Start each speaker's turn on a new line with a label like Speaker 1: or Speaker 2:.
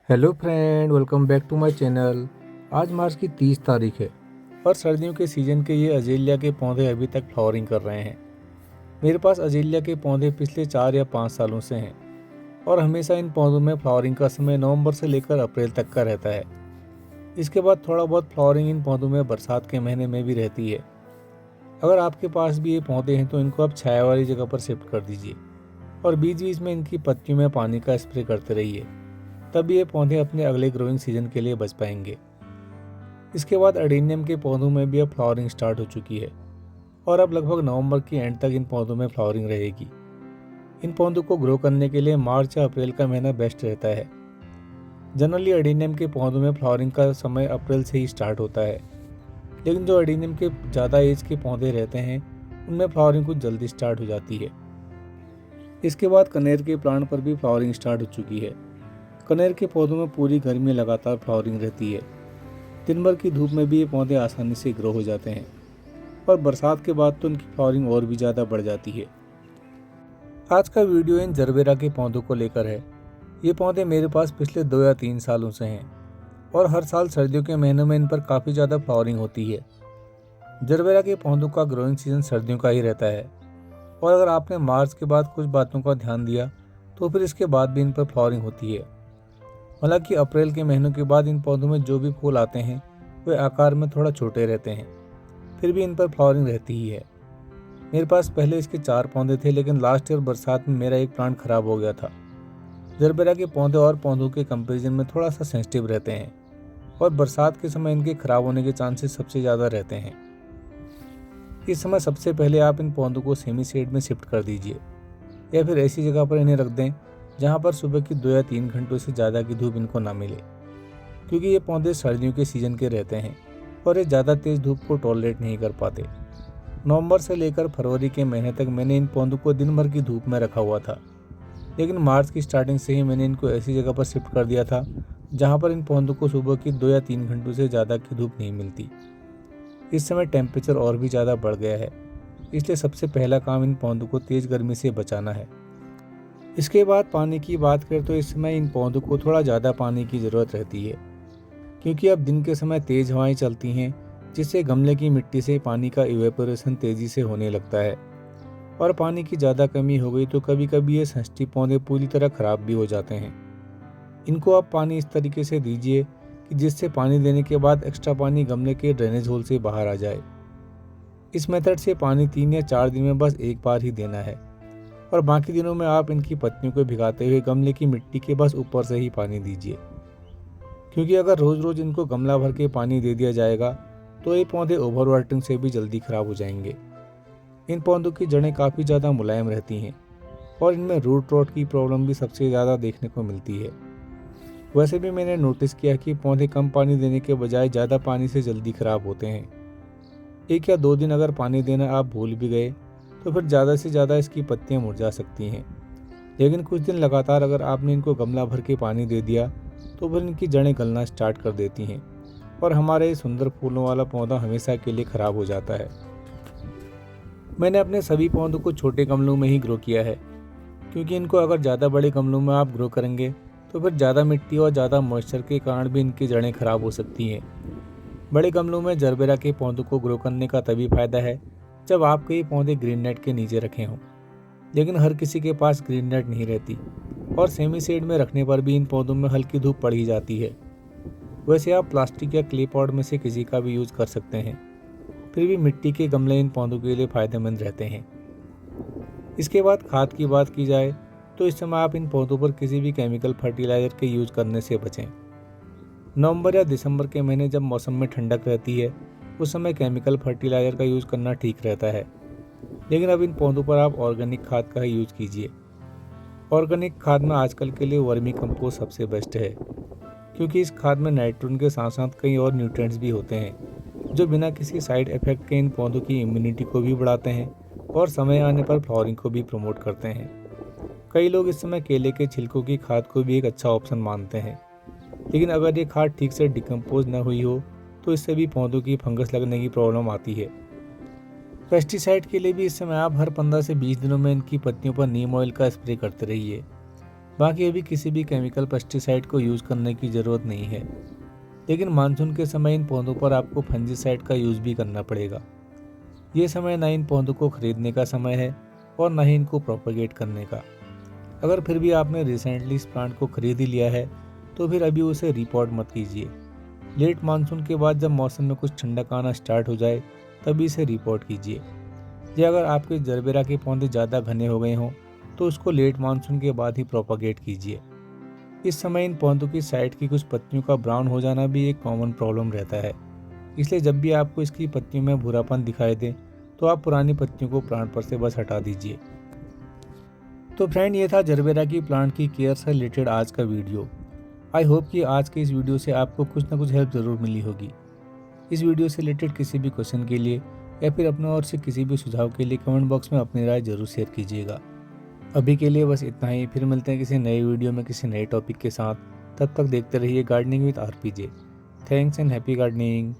Speaker 1: Hello friend, welcome back to my channel. आज मार्च की 30 तारीख है और सर्दियों के सीज़न के ये अजेलिया के पौधे अभी तक फ्लावरिंग कर रहे हैं। मेरे पास अजेलिया के पौधे पिछले 4 या 5 सालों से हैं और हमेशा इन पौधों में फ्लावरिंग का समय नवंबर से लेकर अप्रैल तक का रहता है। इसके बाद थोड़ा बहुत फ्लावरिंग इन पौधों में बरसात के महीने में भी रहती है। अगर आपके पास भी ये पौधे हैं तो इनको आप छाया वाली जगह पर शिफ्ट कर दीजिए और बीच बीच में इनकी पत्तियों में पानी का स्प्रे करते रहिए, तब ये पौधे अपने अगले ग्रोइंग सीजन के लिए बच पाएंगे। इसके बाद अडेनियम के पौधों में भी अब फ्लावरिंग स्टार्ट हो चुकी है और अब लगभग नवंबर की एंड तक इन पौधों में फ्लावरिंग रहेगी। इन पौधों को ग्रो करने के लिए मार्च या अप्रैल का महीना बेस्ट रहता है। जनरली अडेनियम के पौधों में फ्लावरिंग का समय अप्रैल से ही स्टार्ट होता है, लेकिन जो अडेनियम के ज़्यादा एज के पौधे रहते हैं उनमें फ्लावरिंग कुछ जल्दी स्टार्ट हो जाती है। इसके बाद कनेर के प्लांट पर भी फ्लावरिंग स्टार्ट हो चुकी है। कनेर के पौधों में पूरी गर्मी लगातार फ्लावरिंग रहती है। दिन भर की धूप में भी ये पौधे आसानी से ग्रो हो जाते हैं और बरसात के बाद तो इनकी फ्लावरिंग और भी ज़्यादा बढ़ जाती है। आज का वीडियो इन जरबेरा के पौधों को लेकर है। ये पौधे मेरे पास पिछले 2 या 3 सालों से हैं और हर साल सर्दियों के महीनों में इन पर काफ़ी ज़्यादा फ्लावरिंग होती है। जरबेरा के पौधों का ग्रोइंग सीजन सर्दियों का ही रहता है और अगर आपने मार्च के बाद कुछ बातों का ध्यान दिया तो फिर इसके बाद भी इन पर फ्लावरिंग होती है। हालांकि अप्रैल के महीनों के बाद इन पौधों में जो भी फूल आते हैं वे आकार में थोड़ा छोटे रहते हैं, फिर भी इन पर फ्लावरिंग रहती ही है। मेरे पास पहले इसके 4 पौधे थे, लेकिन लास्ट ईयर बरसात में मेरा एक प्लांट खराब हो गया था। जरबेरा के पौधे और पौधों के कंपैरिजन में थोड़ा सा सेंसिटिव रहते हैं और बरसात के समय इनके खराब होने के चांसेस सबसे ज़्यादा रहते हैं। इस समय सबसे पहले आप इन पौधों को सेमी शेड में शिफ्ट कर दीजिए या फिर ऐसी जगह पर इन्हें रख दें जहाँ पर सुबह की 2 या 3 घंटों से ज़्यादा की धूप इनको ना मिले, क्योंकि ये पौधे सर्दियों के सीज़न के रहते हैं और ये ज़्यादा तेज़ धूप को टॉलरेट नहीं कर पाते। नवंबर से लेकर फरवरी के महीने तक मैंने इन पौधों को दिन भर की धूप में रखा हुआ था, लेकिन मार्च की स्टार्टिंग से ही मैंने इनको ऐसी जगह पर शिफ्ट कर दिया था जहाँ पर इन पौधों को सुबह की 2 या 3 घंटों से ज़्यादा की धूप नहीं मिलती। इस समय टेम्परेचर और भी ज़्यादा बढ़ गया है, इसलिए सबसे पहला काम इन पौधों को तेज़ गर्मी से बचाना है। इसके बाद पानी की बात करें तो इस समय इन पौधों को थोड़ा ज़्यादा पानी की ज़रूरत रहती है, क्योंकि अब दिन के समय तेज़ हवाएं चलती हैं, जिससे गमले की मिट्टी से पानी का इवेपोरेशन तेज़ी से होने लगता है और पानी की ज़्यादा कमी हो गई तो कभी कभी ये सेंसिटिव पौधे पूरी तरह ख़राब भी हो जाते हैं। इनको आप पानी इस तरीके से दीजिए कि जिससे पानी देने के बाद एक्स्ट्रा पानी गमले के ड्रेनेज होल से बाहर आ जाए। इस मेथड से पानी 3 या 4 दिन में बस एक बार ही देना है और बाकी दिनों में आप इनकी पत्तियों को भिगाते हुए गमले की मिट्टी के बस ऊपर से ही पानी दीजिए, क्योंकि अगर रोज़ रोज़ इनको गमला भर के पानी दे दिया जाएगा तो ये पौधे ओवरवाटरिंग से भी जल्दी ख़राब हो जाएंगे। इन पौधों की जड़ें काफ़ी ज़्यादा मुलायम रहती हैं और इनमें रूट रॉट की प्रॉब्लम भी सबसे ज़्यादा देखने को मिलती है। वैसे भी मैंने नोटिस किया कि पौधे कम पानी देने के बजाय ज़्यादा पानी से जल्दी ख़राब होते हैं। 1 या 2 दिन अगर पानी देना आप भूल भी गए तो फिर ज़्यादा से ज़्यादा इसकी पत्तियाँ मुरझा सकती हैं, लेकिन कुछ दिन लगातार अगर आपने इनको गमला भर के पानी दे दिया तो फिर इनकी जड़ें गलना स्टार्ट कर देती हैं और हमारे सुंदर फूलों वाला पौधा हमेशा के लिए ख़राब हो जाता है। मैंने अपने सभी पौधों को छोटे गमलों में ही ग्रो किया है, क्योंकि इनको अगर ज़्यादा बड़े गमलों में आप ग्रो करेंगे तो फिर ज़्यादा मिट्टी और ज़्यादा मॉइस्चर के कारण भी इनकी जड़ें खराब हो सकती हैं। बड़े गमलों में जरबेरा के पौधों को ग्रो करने का तभी फ़ायदा है जब आपके ये पौधे ग्रीन नेट के नीचे रखे हों, लेकिन हर किसी के पास ग्रीन नेट नहीं रहती और सेमी शेड में रखने पर भी इन पौधों में हल्की धूप पड़ ही जाती है। वैसे आप प्लास्टिक या क्ले पॉट में से किसी का भी यूज़ कर सकते हैं, फिर भी मिट्टी के गमले इन पौधों के लिए फ़ायदेमंद रहते हैं। इसके बाद खाद की बात की जाए तो इस समय आप इन पौधों पर किसी भी केमिकल फर्टिलाइज़र के यूज़ करने से बचें। नवंबर या दिसंबर के महीने जब मौसम में ठंडक रहती है उस समय केमिकल फर्टिलाइज़र का यूज़ करना ठीक रहता है, लेकिन अब इन पौधों पर आप ऑर्गेनिक खाद का ही यूज़ कीजिए। ऑर्गेनिक खाद में आजकल के लिए वर्मी कंपोस्ट सबसे बेस्ट है, क्योंकि इस खाद में नाइट्रोजन के साथ साथ कई और न्यूट्रिएंट्स भी होते हैं जो बिना किसी साइड इफेक्ट के इन पौधों की इम्यूनिटी को भी बढ़ाते हैं और समय आने पर फ्लावरिंग को भी प्रमोट करते हैं। कई लोग इस समय केले के छिलकों की खाद को भी एक अच्छा ऑप्शन मानते हैं, लेकिन अगर ये खाद ठीक से डिकम्पोज न हुई हो तो इससे भी पौधों की फंगस लगने की प्रॉब्लम आती है। पेस्टिसाइड के लिए भी इस समय आप हर 15 से 20 दिनों में इनकी पत्तियों पर नीम ऑयल का स्प्रे करते रहिए। बाकी अभी किसी भी केमिकल पेस्टिसाइड को यूज़ करने की ज़रूरत नहीं है, लेकिन मानसून के समय इन पौधों पर आपको फंजीसाइड का यूज़ भी करना पड़ेगा। ये समय ना इन पौधों को खरीदने का समय है और ना ही इनको प्रोपेगेट करने का। अगर फिर भी आपने रिसेंटली इस प्लांट को खरीद ही लिया है तो फिर अभी उसे रिपोर्ट मत कीजिए। लेट मानसून के बाद जब मौसम में कुछ ठंडक आना स्टार्ट हो जाए तभी इसे रिपोर्ट कीजिए। या अगर आपके जरबेरा के पौधे ज़्यादा घने हो गए हों तो उसको लेट मानसून के बाद ही प्रोपागेट कीजिए। इस समय इन पौधों की साइड की कुछ पत्तियों का ब्राउन हो जाना भी एक कॉमन प्रॉब्लम रहता है, इसलिए जब भी आपको इसकी पत्तियों में भूरापन दिखाई दे तो आप पुरानी पत्तियों को प्लांट पर से बस हटा दीजिए। तो फ्रेंड, ये था जरबेरा की प्लांट की केयर से रिलेटेड आज का वीडियो। आई होप कि आज के इस वीडियो से आपको कुछ ना कुछ हेल्प ज़रूर मिली होगी। इस वीडियो से रिलेटेड किसी भी क्वेश्चन के लिए या फिर अपने ओर से किसी भी सुझाव के लिए कमेंट बॉक्स में अपनी राय जरूर शेयर कीजिएगा। अभी के लिए बस इतना ही, फिर मिलते हैं किसी नए वीडियो में किसी नए टॉपिक के साथ। तब तक देखते रहिए gardening with RPJ. Thanks and happy gardening.